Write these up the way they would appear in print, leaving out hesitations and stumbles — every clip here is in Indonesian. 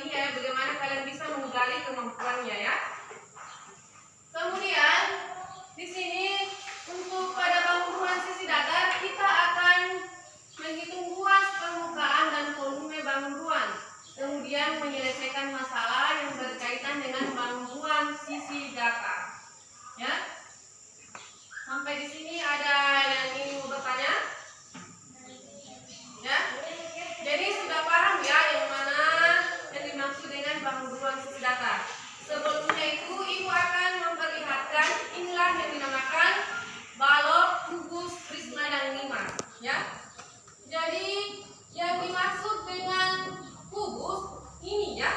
ini ya, bagaimana kalian bisa menggali kemampuannya ya. Kemudian di sini untuk pada bangun sisi datar kita akan menghitung luas permukaan dan volume bangunan. Kemudian menyelesaikan masalah yang berkaitan dengan bangunan sisi datar. Ya. Sampai di sini ada yang ingin mau bertanya? Ya. Jadi sudah paham ya yang mana yang dimaksud dengan bangunan sisi datar. Sebelumnya itu ibu akan memperlihatkan inilah yang dinamakan balok, kubus, prisma dan lima. Ya. Jadi yang dimaksud dengan kubus ini ya.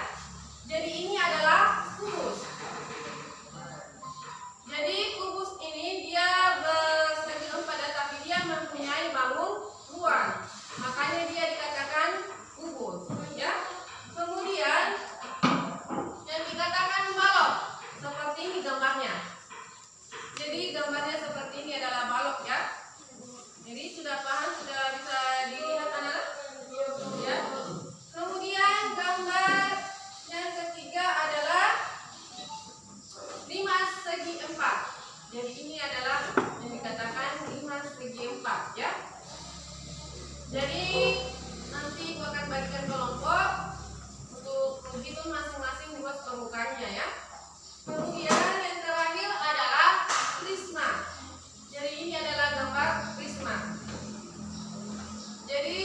Jadi ini adalah kubus. Jadi kubus ini dia bersegi empat tapi dia mempunyai bangun ruang. Makanya dia dikatakan kubus, ya. Kemudian yang dikatakan balok seperti ini gambarnya. Jadi gambarnya seperti ini adalah balok ya. Jadi sudah paham, sudah bisa dilihat anak-anak? Ya. Kemudian gambar yang ketiga adalah 5 segi 4. Jadi ini adalah yang dikatakan 5 segi 4 ya. Jadi nanti aku akan bagikan kelompok untuk menghitung masing-masing luas permukaannya ya. Kemudian yang terakhir adalah prisma. Jadi ini adalah gambar prisma. Jadi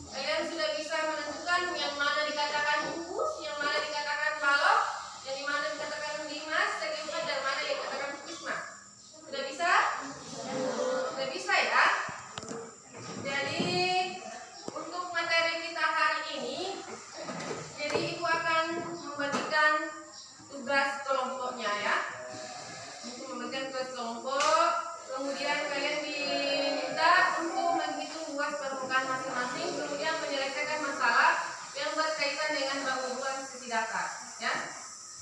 kalian sudah bisa menentukan yang mana dikatakan kubus, yang mana dikatakan balok, yang mana dikatakan 5 segi 4 dan mana yang dikatakan prisma. Sudah bisa? Sudah bisa ya. Jadi untuk materi kita hari ini, jadi ibu akan membagikan tugas kelompoknya ya. Untuk membagikan tugas kelompok, kemudian kalian diminta untuk menghitung luas permukaan masing-masing, kemudian menyelesaikan masalah yang berkaitan dengan bangunan sisi datar ya.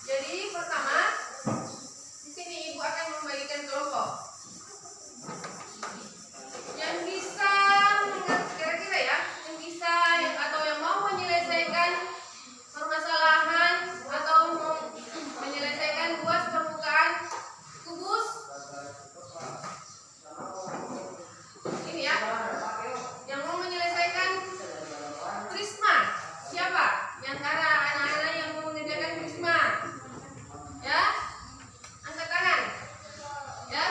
Jadi pertama, di sini ibu akan membagikan kelompok. Yang bisa kira-kira ya, yang bisa atau yang mau menyelesaikan permasalahan atau menyelesaikan luas permukaan kubus ini ya, yang mau menyelesaikan prisma siapa? Yang antara anak-anak yang mau mengerjakan prisma ya, angkat tangan ya.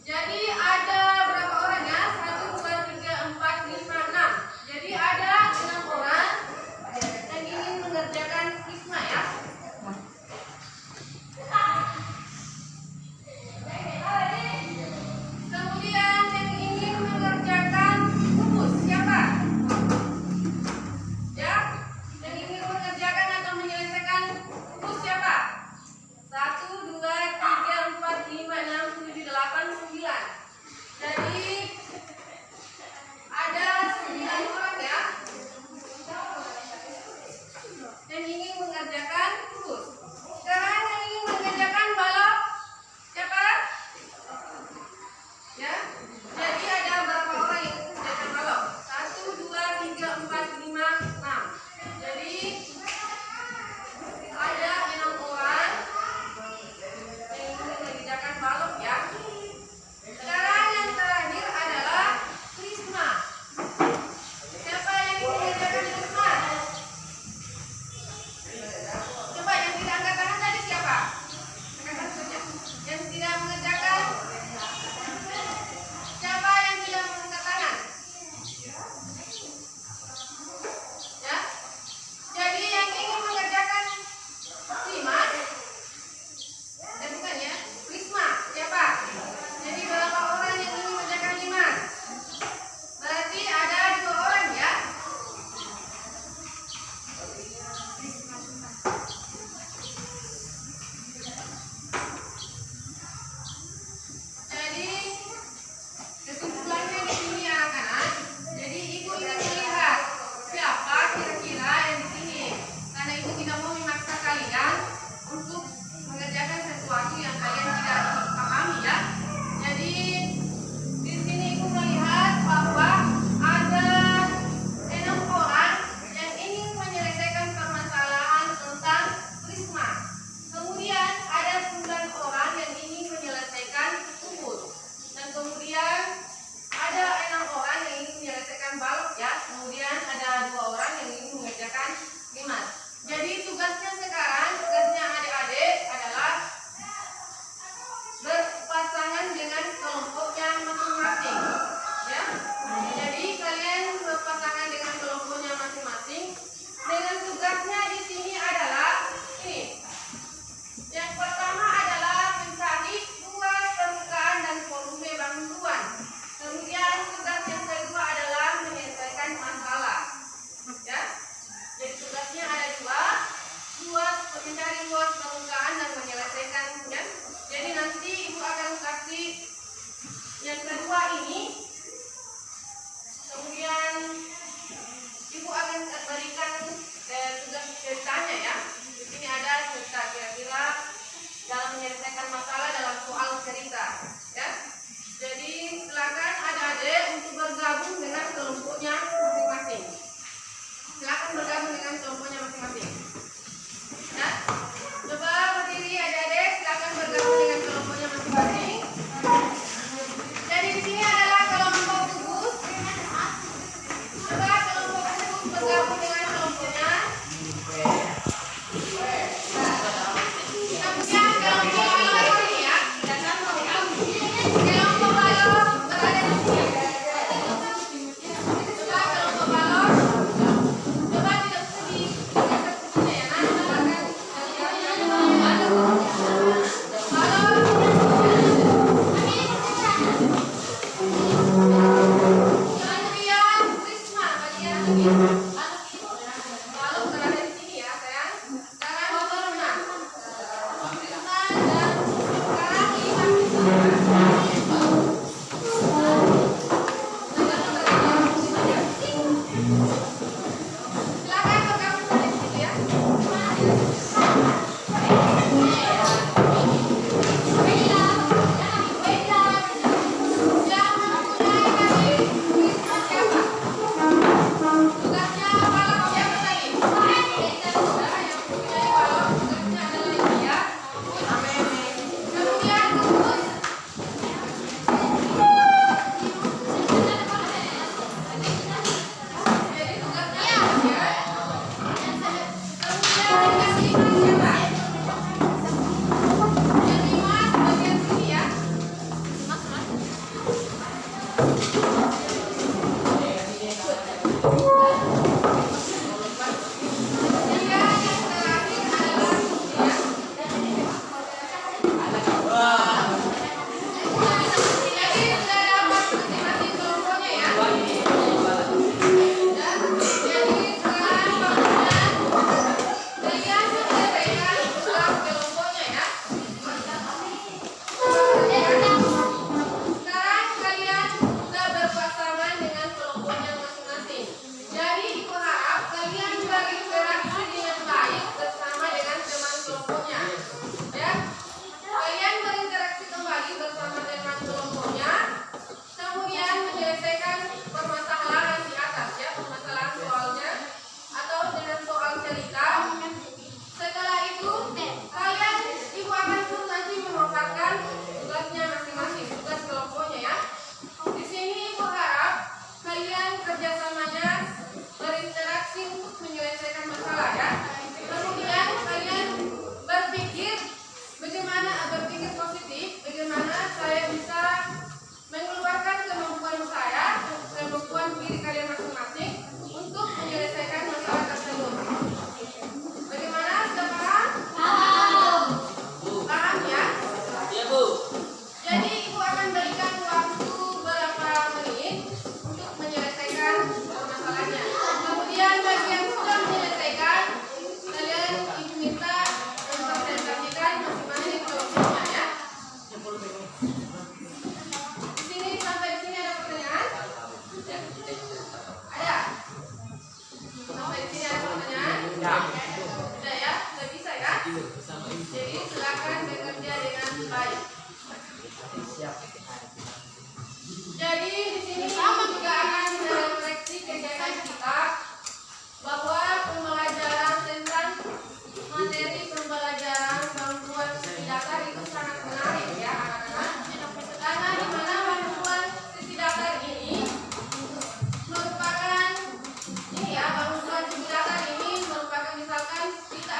Jadi ada berapa orang ya? 1, 2, 3, 4, 5, 6. Jadi ada 6 orang yang ingin mengerjakan prisma ya. Kemudian yang ingin mengerjakan kubus siapa? Ya, yang ingin mengerjakan atau menyelesaikan kubus siapa? 1, 2, 3, 4, 5, 6, 7, 8, 9. Jadi ada 9 orang ya yang ingin mengerjakan kubus. Sekarang yang ingin mengerjakan balok siapa? Ya. Jadi ada berapa orang yang mengerjakan balok? 1, 2, 3, 4, 5, 6. Jadi ada 6 orang yang ingin mengerjakan balok ya. Sekarang yang terakhir adalah prisma. Siapa yang ingin mengerjakan prisma?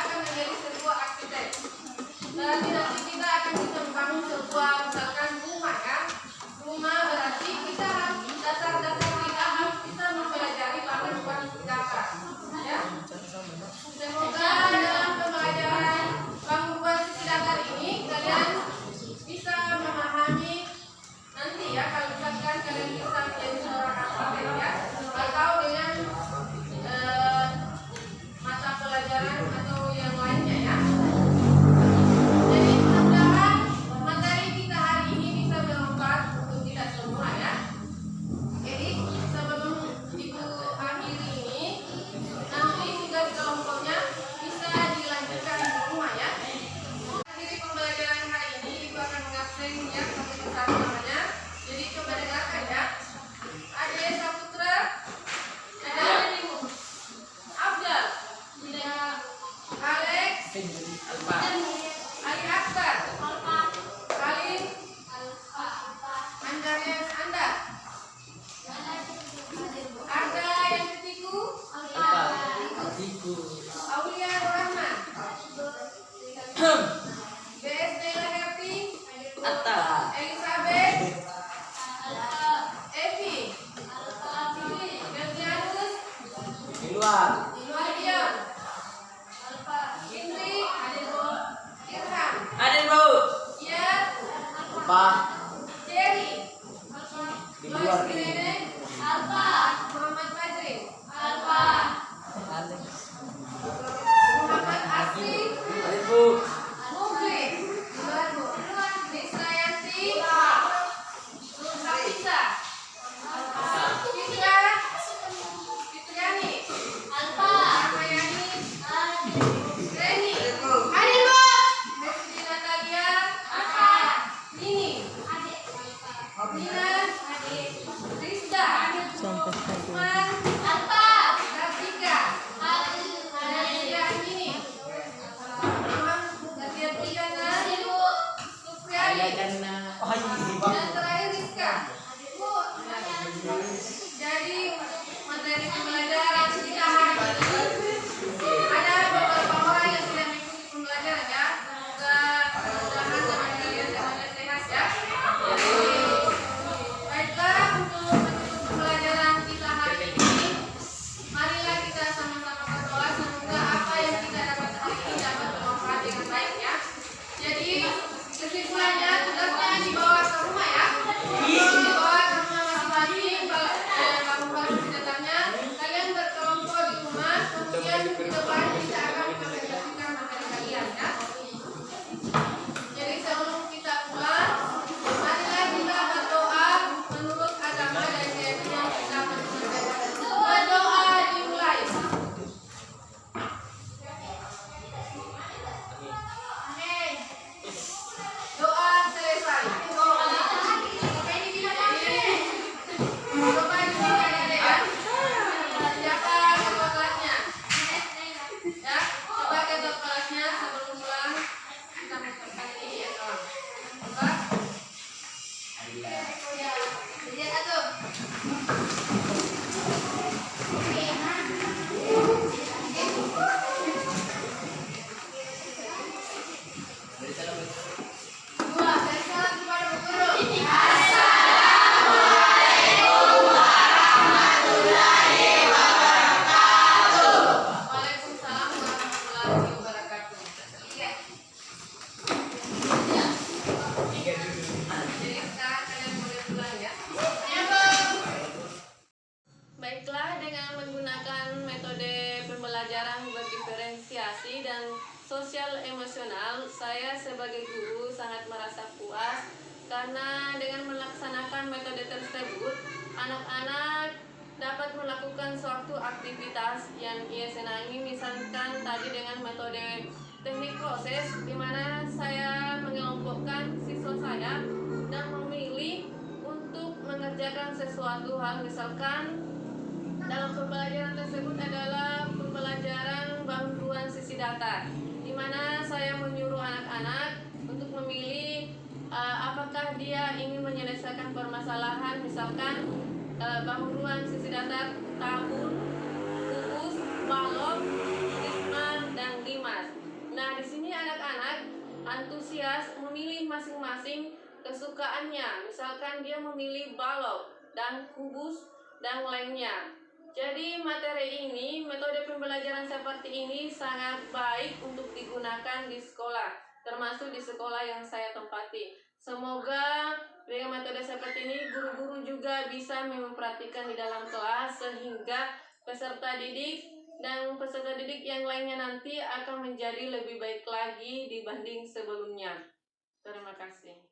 akan menjadi sebuah arsitek. Berarti nanti kita akan bisa membangun sebuah misalkan rumah ya. Rumah berarti kita harus dasar-dasar kita harus bisa mempelajari bangunan sisi datar. Ya. Semoga dalam pembelajaran bangunan sisi datar ini kalian bisa memahami nanti ya kalau misalkan kalian bisa menjadi seorang arsitek ya, atau dengan mata pelajaran atau yang lainnya ya. Jadi mudah-mudahan materi kita hari ini bisa bermanfaat untuk kita semua ya. Jadi sebelum ibu akhiri ini, nanti tugas kelompoknya bisa dilanjutkan di rumah ya. Akhiri pembelajaran hari ini ibu akan mengabsen ya satu persatu namanya. Jadi coba dengarkan ya. Ade Saputra, ada Limu, Abdal, Alex, Ali Akbar, Salim, Andarias Anda, Arda yang ketiku, Aulia Rahman, BS Nela Happy, Elizabeth, Evi, Gerdianus, Dion, Indri, Irham, Iyad, Jerry, Lois Irene, Muhammad Fajri, Muhammad Asri, Mukli, Nisrayanti, Nurhafisa, Citra, Fitriani, Ramayani, Reni, Mesri Natalia, Nini, Nina, Rizda, Usman, Rafika, Nadia Nini, Nadia Triana, Supriyani, dan terakhir Rizka. Jadi materi pembelajaran kita hari ini ada beberapa orang yang sudah mengikuti pembelajaran ya. Semoga mudah-mudahan zaman kalian semuanya sehat ya. Baiklah, untuk menutup pembelajaran kita hari ini, marilah kita sama-sama berdoa semoga apa yang kita dapat hari ini dapat bermanfaat dengan baik ya. Jadi kesimpulannya tugasnya dibawa ke rumah ya. Dibawa ke rumah masing-masing. Bangun-bangun di datangnya kalian berkelompok di rumah, kemudian di depan kita akan mengajarkan materi kalian ya. Jadi sebelum kita pulang, marilah kita berdoa menurut agama dan keyakinan kita masing-masing. Berdoa dimulai. Doa selesai. Coba dimulai ya. Siapa ketua kelasnya? Ya, coba ketua kelasnya sebelum pulang kita mengucapkan ini ya kawan. Coba. Lihat satu. Dua, dari salam kepada Bu Guru. Waalaikumsalam warahmatullahi wabarakatuh. Tiga. Jadi sekarang kalian boleh pulang ya. Baiklah, dengan menggunakan metode pembelajaran berdiferensiasi dan sosial emosional, saya sebagai guru sangat merasa puas karena dengan melaksanakan metode tersebut, anak-anak dapat melakukan suatu aktivitas yang ia senangi, misalkan tadi dengan metode teknik proses, di mana saya mengelompokkan siswa saya dan memilih untuk mengerjakan sesuatu hal, misalkan dalam pembelajaran tersebut adalah pembelajaran bangunan sisi datar, di mana saya menyuruh anak-anak untuk memilih apakah dia ingin menyelesaikan permasalahan, misalkan bangunan sisi datar tahun, kubus, balok, prisma, dan limas. antusias memilih masing-masing kesukaannya. Misalkan dia memilih balok dan kubus dan lainnya. Jadi materi ini, metode pembelajaran seperti ini sangat baik untuk digunakan di sekolah, termasuk di sekolah yang saya tempati. Semoga dengan metode seperti ini guru-guru juga bisa memperhatikan di dalam kelas sehingga peserta didik dan peserta didik yang lainnya nanti akan menjadi lebih baik lagi dibanding sebelumnya. Terima kasih.